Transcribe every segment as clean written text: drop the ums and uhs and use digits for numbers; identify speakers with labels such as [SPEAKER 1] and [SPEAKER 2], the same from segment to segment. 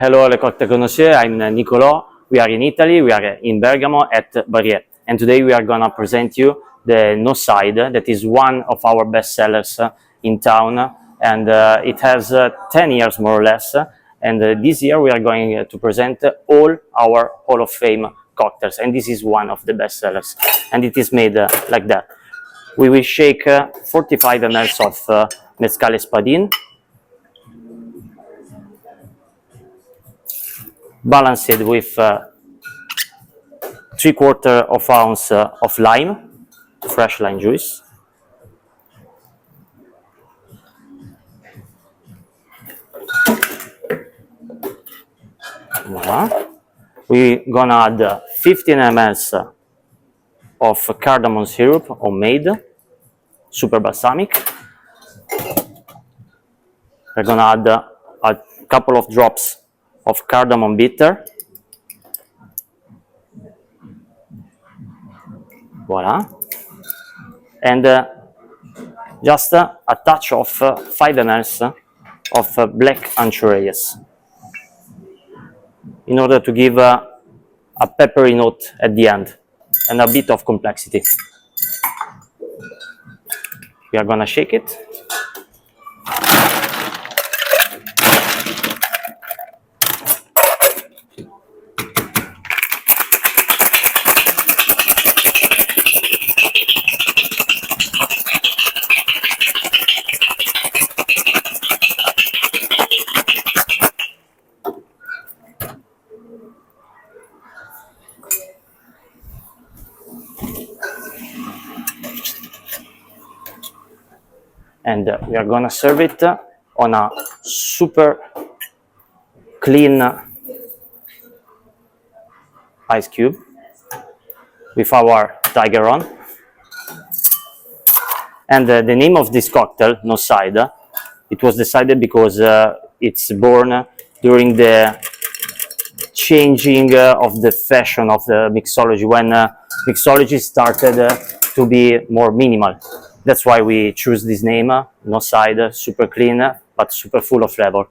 [SPEAKER 1] Hello, le cocktail connoisseur. I'm Nicolo. We are in Italy. We are in Bergamo at Barriere. And today we are going to present you the No Side. That is one of our best sellers in town. And it has 10 years more or less. And this year we are going to present all our Hall of Fame cocktails. And this is one of the best sellers. And it is made like that. We will shake 45 ml of Mezcal Espadin, balanced with 3/4 ounce of lime, fresh lime juice. Voila. We're gonna add 15 ml of cardamom syrup, homemade, super balsamic. We're gonna add a couple of drops of cardamom bitter. Voila. And just a touch of 5 ml of black anchovies in order to give a peppery note at the end and a bit of complexity. We are gonna shake it. And we are gonna serve it on a super clean ice cube with our Tiger on. And the name of this cocktail, No Side, it was decided because it's born during the changing of the fashion of the mixology, when mixology started to be more minimal. That's why we choose this name, No Side, super clean, but super full of flavor.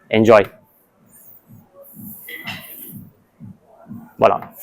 [SPEAKER 1] Enjoy. Voilà.